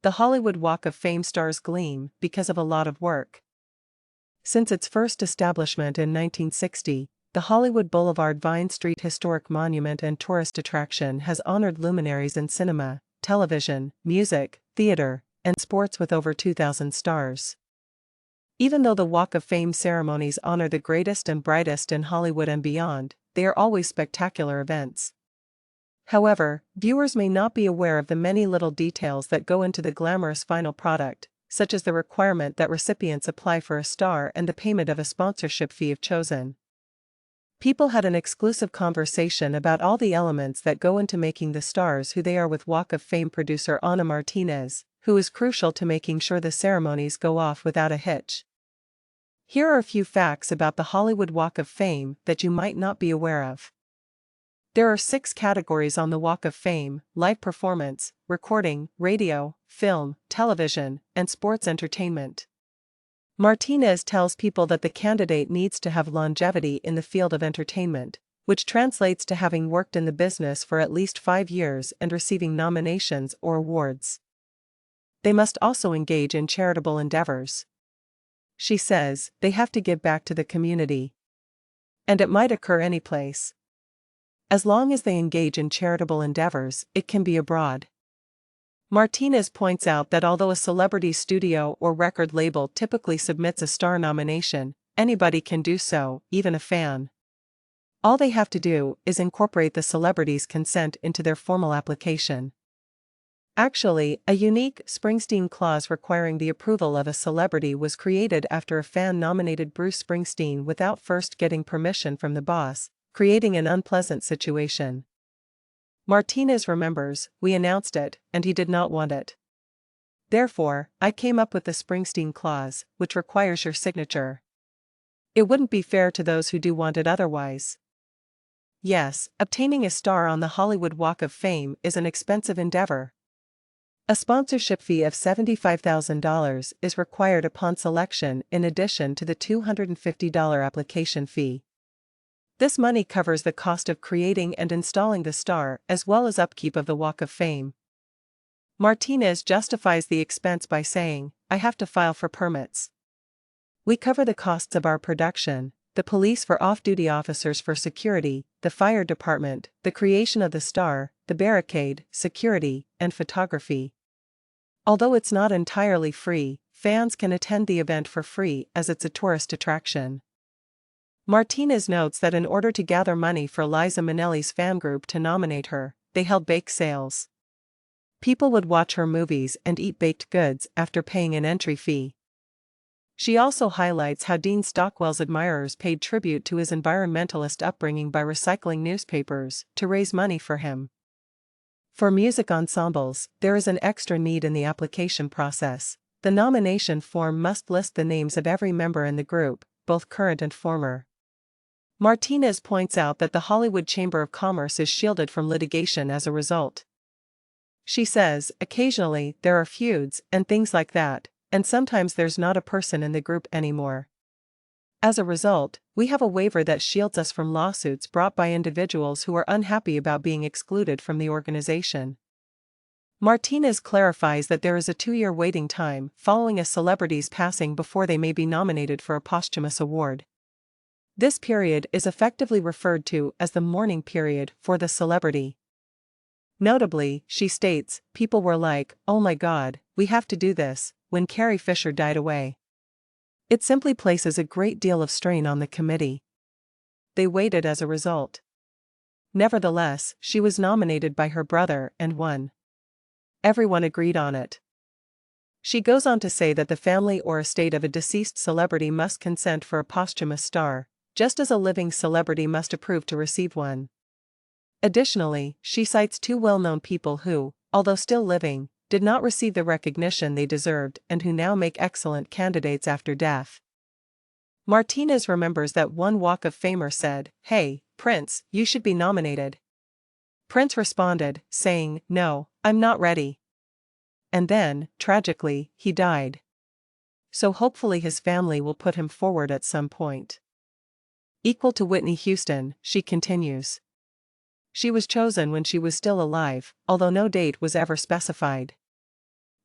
The Hollywood Walk of Fame stars gleam because of a lot of work. Since its first establishment in 1960, the Hollywood Boulevard Vine Street historic monument and tourist attraction has honored luminaries in cinema, television, music, theater, and sports with over 2,000 stars. Even though the Walk of Fame ceremonies honor the greatest and brightest in Hollywood and beyond, they are always spectacular events. However, viewers may not be aware of the many little details that go into the glamorous final product, such as the requirement that recipients apply for a star and the payment of a sponsorship fee if chosen. People had an exclusive conversation about all the elements that go into making the stars who they are with Walk of Fame producer Ana Martinez, who is crucial to making sure the ceremonies go off without a hitch. Here are a few facts about the Hollywood Walk of Fame that you might not be aware of. There are 6 categories on the Walk of Fame: live performance, recording, radio, film, television, and sports entertainment. Martinez tells people that the candidate needs to have longevity in the field of entertainment, which translates to having worked in the business for at least 5 years and receiving nominations or awards. They must also engage in charitable endeavors. She says they have to give back to the community. And it might occur any place. As long as they engage in charitable endeavors, it can be abroad. Martinez points out that although a celebrity studio or record label typically submits a star nomination, anybody can do so, even a fan. All they have to do is incorporate the celebrity's consent into their formal application. Actually, a unique Springsteen clause requiring the approval of a celebrity was created after a fan nominated Bruce Springsteen without first getting permission from the boss, creating an unpleasant situation. Martinez remembers, "We announced it, and he did not want it. Therefore, I came up with the Springsteen clause, which requires your signature. It wouldn't be fair to those who do want it otherwise." Yes, obtaining a star on the Hollywood Walk of Fame is an expensive endeavor. A sponsorship fee of $75,000 is required upon selection in addition to the $250 application fee. This money covers the cost of creating and installing the star as well as upkeep of the Walk of Fame. Martinez justifies the expense by saying, "I have to file for permits. We cover the costs of our production, the police for off-duty officers for security, the fire department, the creation of the star, the barricade, security, and photography." Although it's not entirely free, fans can attend the event for free as it's a tourist attraction. Martinez notes that in order to gather money for Liza Minnelli's fan group to nominate her, they held bake sales. People would watch her movies and eat baked goods after paying an entry fee. She also highlights how Dean Stockwell's admirers paid tribute to his environmentalist upbringing by recycling newspapers to raise money for him. For music ensembles, there is an extra need in the application process. The nomination form must list the names of every member in the group, both current and former. Martinez points out that the Hollywood Chamber of Commerce is shielded from litigation as a result. She says, occasionally there are feuds and things like that, and sometimes there's not a person in the group anymore. As a result, we have a waiver that shields us from lawsuits brought by individuals who are unhappy about being excluded from the organization. Martinez clarifies that there is a 2-year waiting time following a celebrity's passing before they may be nominated for a posthumous award. This period is effectively referred to as the mourning period for the celebrity. Notably, she states, people were like, "Oh my God, we have to do this," when Carrie Fisher died away. It simply places a great deal of strain on the committee. They waited as a result. Nevertheless, she was nominated by her brother and won. Everyone agreed on it. She goes on to say that the family or estate of a deceased celebrity must consent for a posthumous star, just as a living celebrity must approve to receive one. Additionally, she cites 2 well-known people who, although still living, did not receive the recognition they deserved and who now make excellent candidates after death. Martinez remembers that one Walk of Famer said, "Hey, Prince, you should be nominated." Prince responded, saying, "No, I'm not ready." And then, tragically, he died. So hopefully his family will put him forward at some point. Equal to Whitney Houston, she continues. She was chosen when she was still alive, although no date was ever specified.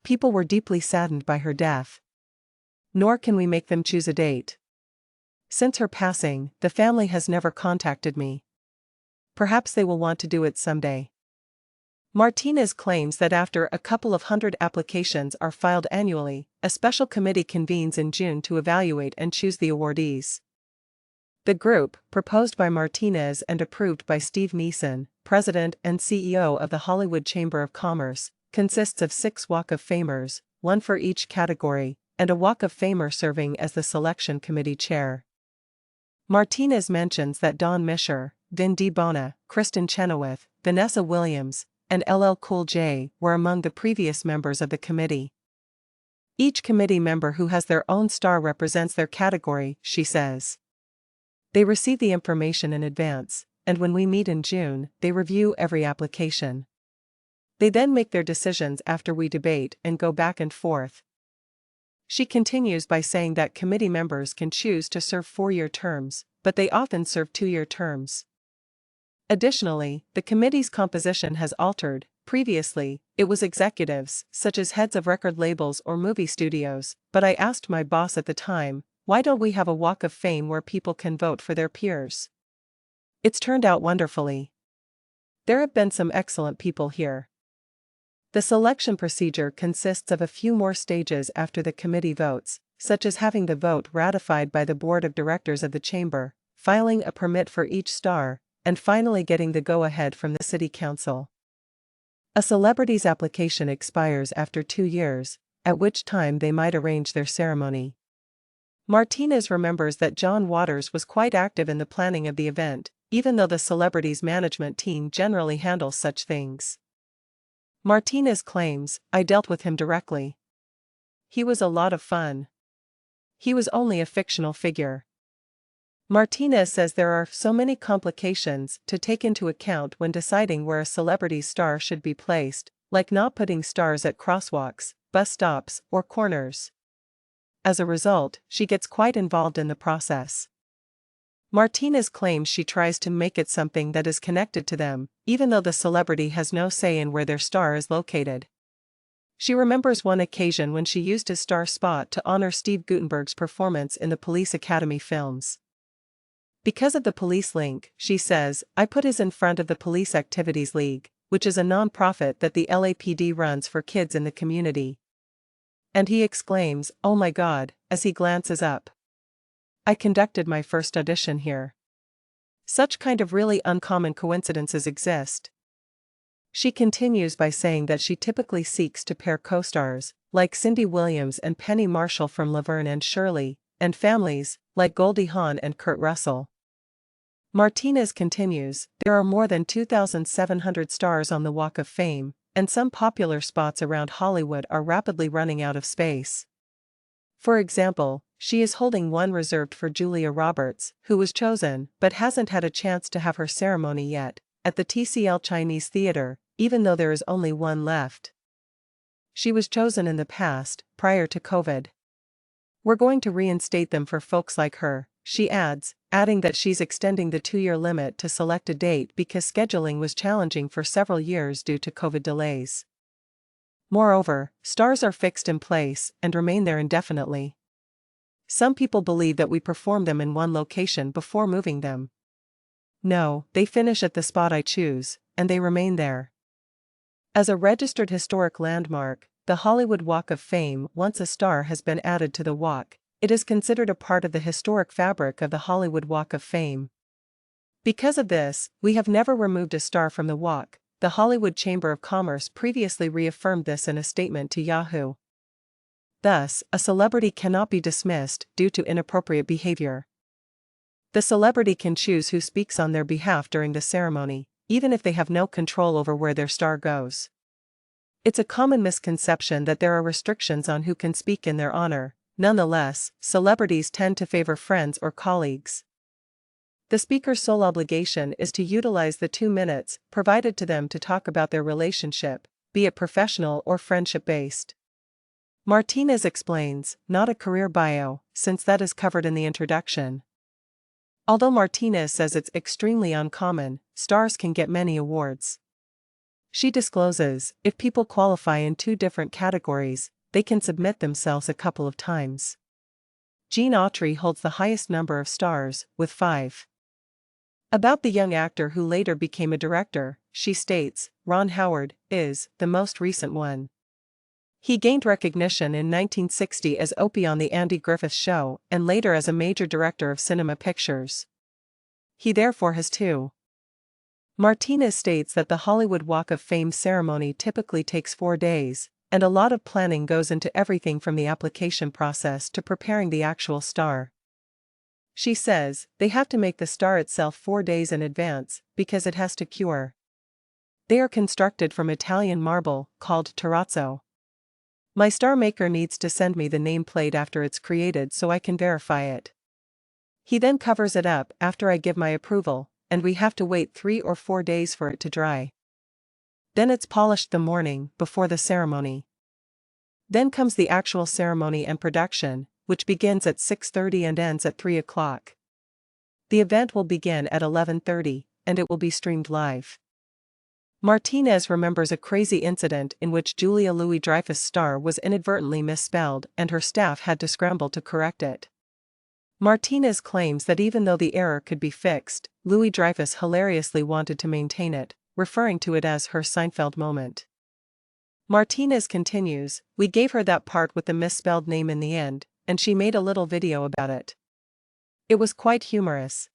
People were deeply saddened by her death. Nor can we make them choose a date. Since her passing, the family has never contacted me. Perhaps they will want to do it someday. Martinez claims that after a couple of hundred applications are filed annually, a special committee convenes in June to evaluate and choose the awardees. The group, proposed by Martinez and approved by Steve Neeson, president and CEO of the Hollywood Chamber of Commerce, consists of 6 Walk of Famers, 1 for each category, and a Walk of Famer serving as the selection committee chair. Martinez mentions that Don Mischer, Vin Di Bona, Kristen Chenoweth, Vanessa Williams, and LL Cool J were among the previous members of the committee. Each committee member who has their own star represents their category, she says. They receive the information in advance, and when we meet in June, they review every application. They then make their decisions after we debate and go back and forth. She continues by saying that committee members can choose to serve 4-year terms, but they often serve 2-year terms. Additionally, the committee's composition has altered. Previously, it was executives, such as heads of record labels or movie studios, but I asked my boss at the time, why don't we have a Walk of Fame where people can vote for their peers? It's turned out wonderfully. There have been some excellent people here. The selection procedure consists of a few more stages after the committee votes, such as having the vote ratified by the board of directors of the chamber, filing a permit for each star, and finally getting the go-ahead from the city council. A celebrity's application expires after 2 years, at which time they might arrange their ceremony. Martinez remembers that John Waters was quite active in the planning of the event, even though the celebrity's management team generally handles such things. Martinez claims, I dealt with him directly. He was a lot of fun. He was only a fictional figure. Martinez says there are so many complications to take into account when deciding where a celebrity's star should be placed, like not putting stars at crosswalks, bus stops, or corners. As a result, she gets quite involved in the process. Martinez claims she tries to make it something that is connected to them, even though the celebrity has no say in where their star is located. She remembers one occasion when she used his star spot to honor Steve Guttenberg's performance in the Police Academy films. Because of the police link, she says, I put his in front of the Police Activities League, which is a non-profit that the LAPD runs for kids in the community. And he exclaims, oh my God, as he glances up. I conducted my first audition here. Such kind of really uncommon coincidences exist. She continues by saying that she typically seeks to pair co-stars, like Cindy Williams and Penny Marshall from Laverne and Shirley, and families, like Goldie Hawn and Kurt Russell. Martinez continues, there are more than 2,700 stars on the Walk of Fame, and some popular spots around Hollywood are rapidly running out of space. For example, she is holding one reserved for Julia Roberts, who was chosen but hasn't had a chance to have her ceremony yet, at the TCL Chinese Theater, even though there is only one left. She was chosen in the past, prior to COVID. We're going to reinstate them for folks like her, she adds, adding that she's extending the 2-year limit to select a date because scheduling was challenging for several years due to COVID delays. Moreover, stars are fixed in place and remain there indefinitely. Some people believe that we perform them in one location before moving them. No, they finish at the spot I choose, and they remain there. As a registered historic landmark, the Hollywood Walk of Fame, once a star has been added to the walk, it is considered a part of the historic fabric of the Hollywood Walk of Fame. Because of this, we have never removed a star from the walk. The Hollywood Chamber of Commerce previously reaffirmed this in a statement to Yahoo. Thus, a celebrity cannot be dismissed due to inappropriate behavior. The celebrity can choose who speaks on their behalf during the ceremony, even if they have no control over where their star goes. It's a common misconception that there are restrictions on who can speak in their honor. Nonetheless, celebrities tend to favor friends or colleagues. The speaker's sole obligation is to utilize the 2 minutes provided to them to talk about their relationship, be it professional or friendship-based. Martinez explains, not a career bio, since that is covered in the introduction. Although Martinez says it's extremely uncommon, stars can get many awards. She discloses, if people qualify in 2 different categories, they can submit themselves a couple of times. Gene Autry holds the highest number of stars, with 5. About the young actor who later became a director, she states, Ron Howard is the most recent one. He gained recognition in 1960 as Opie on The Andy Griffith Show and later as a major director of cinema pictures. He therefore has 2. Martinez states that the Hollywood Walk of Fame ceremony typically takes 4 days, and a lot of planning goes into everything from the application process to preparing the actual star. She says, they have to make the star itself 4 days in advance, because it has to cure. They are constructed from Italian marble, called terrazzo. My star maker needs to send me the nameplate after it's created so I can verify it. He then covers it up after I give my approval, and we have to wait 3 or 4 days for it to dry. Then it's polished the morning before the ceremony. Then comes the actual ceremony and production, which begins at 6:30 and ends at 3 o'clock. The event will begin at 11:30, and it will be streamed live. Martinez remembers a crazy incident in which Julia Louis-Dreyfus' star was inadvertently misspelled and her staff had to scramble to correct it. Martinez claims that even though the error could be fixed, Louis-Dreyfus hilariously wanted to maintain it, referring to it as her Seinfeld moment. Martinez continues, we gave her that part with the misspelled name in the end, and she made a little video about it. It was quite humorous.